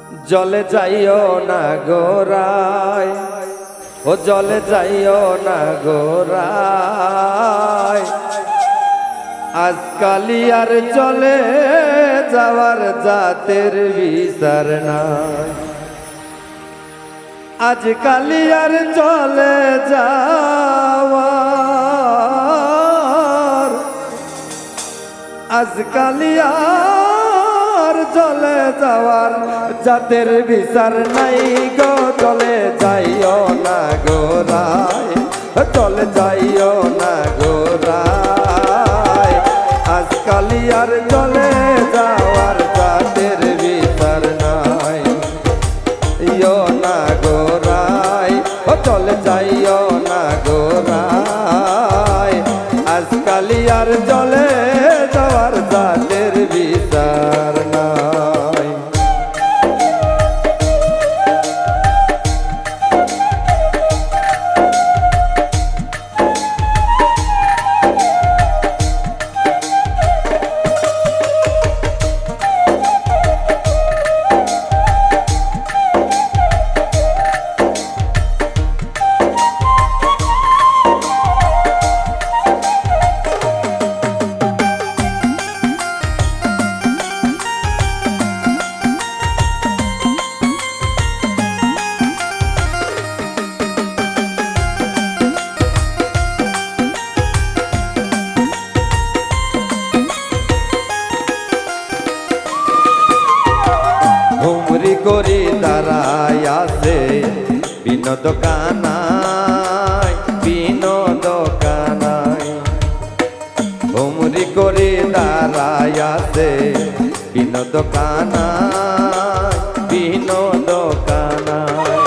জলে যাইও না গোরায়, ও জলে যাইও না গোরায়, আজকালি আর চলে যাওয়ার জাতের বিচার নাই। আজকালি আর চলে যাওয়ার, আজকালি আর চলে যাওয়ার জাতের বিচার নাই গো। চলে যাইও না গোরায়, চলে যাইও না গোরায়, আজকালি আর চলে যাওয়ার জাতের বিচার নাই। ইও না গোরায়, ও চলে যাইও না গোরায়, আজকালি আর চলে যাওয়ার জাতের বিচার নাই। হুমরি করি দাঁড়ায় আছে বিনোদ কানাই, বিনোদ কানাই, হুমরি করি দাঁড়ায় আছে বিনোদ কানাই, বিনোদ কানাই।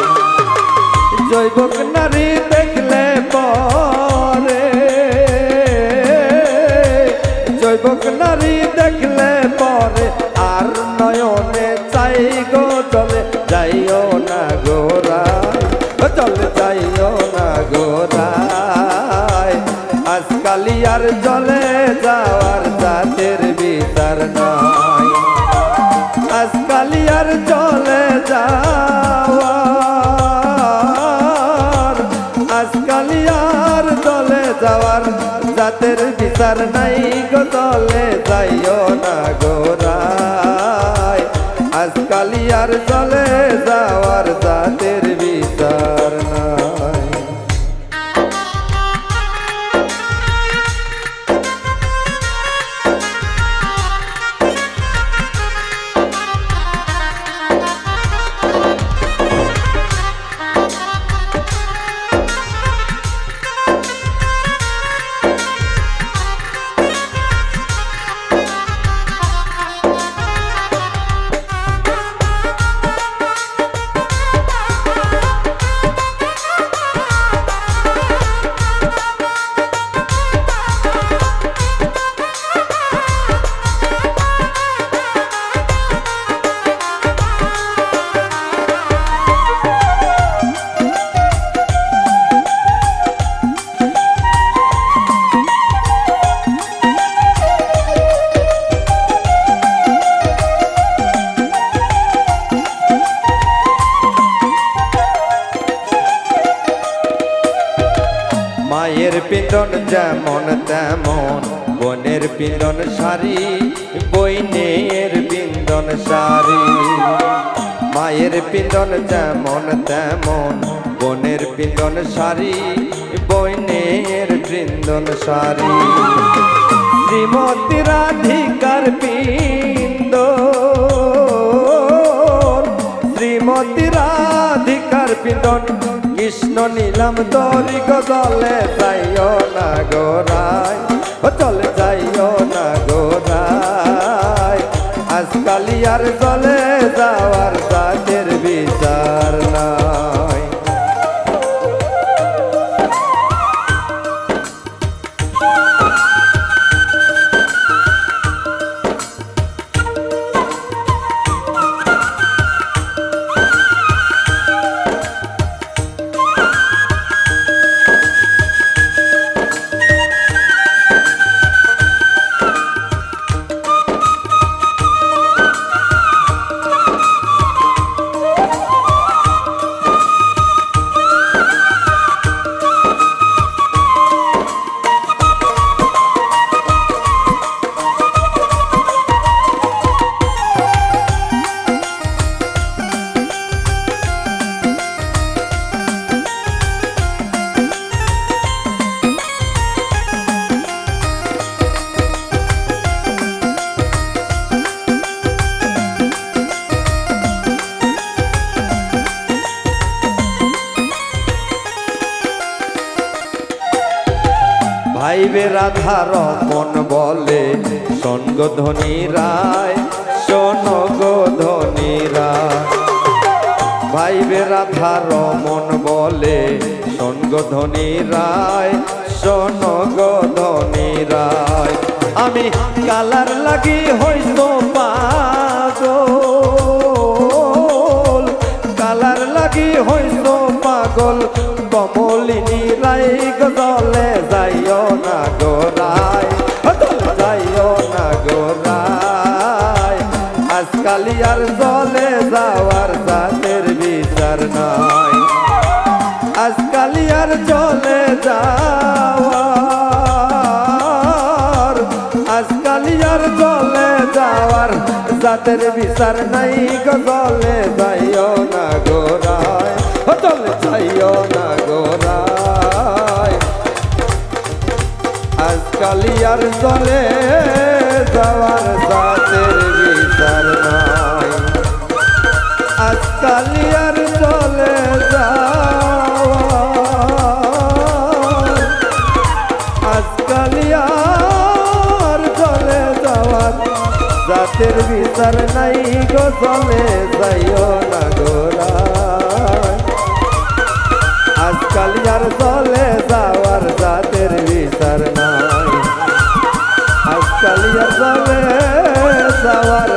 জৈবক নারী দেখলে পরে, জৈবক নারী দেখলে পরে আর নয়নে চাই গো। চলে যাইও না গোরায়, চলে যাইও না গোরায়, আজকালি আর চলে যাওয়ার জাতের বিচার নাই। আজকালি আর চলে যাওয়ার, আজকালি আর চলে যাওয়ার জাতের বিচার নাই গো। চলে যাইও না গোরায়, আজকালি আর চলে যাওয়ার জাতের বিচার নাই। মায়ের পিঁধন যেমন তেমন, বোনের পিঁধন শাড়ি, বইনের পিঁধন শাড়ি। মায়ের পিঁধন যেমন তেমন, বোনের পিঁধন শাড়ি, বইনের পিঁধন শাড়ি। শ্রীমতী রাধিকার পিঁধন, শ্রীমতী রাধিকার পিঁধন, কৃষ্ণ নীলাম তরি গজলে যাইও না গোরায়, ও চলে যাইও না গোরায়, আজকালি আর চলে যাওয়ার জাতের বিচার নাই। ভাইবে রাধার মন বলে শোন গো ধনী রায়, শোন গো ধনী রায়। ভাইবে রাধার মন বলে শোন গো ধনী রায়, শোন গো ধনী রায়। আমি কালার লাগি হইতো পাগল, কালার লাগি হইতো পাগল, কমলিনী রায় গজলে যাইও না গোরায়, যাইও না গোরায়। আজকাল আর জলে যাওয়ার জাতের বিচার নাই, আজকাল আর চলে যাওয়ার, আজকাল আর চলে যাওয়ার জাতের বিচার নাই গজলে যাইও না গোরায়, চলে যাইও না গোরায়। আজকাল আর চলে যাওয়ার জাতের বিচার নাই, আজকাল আর চলে যাওয়ার, আজকাল আর চলে যাওয়ার জাতের বিচার নাই গো, চলে যাইও না গোরায়। আজকাল আর চলে যাওয়ার জাতের বিচার নাই, আজকাল আর চলে যাওয়ার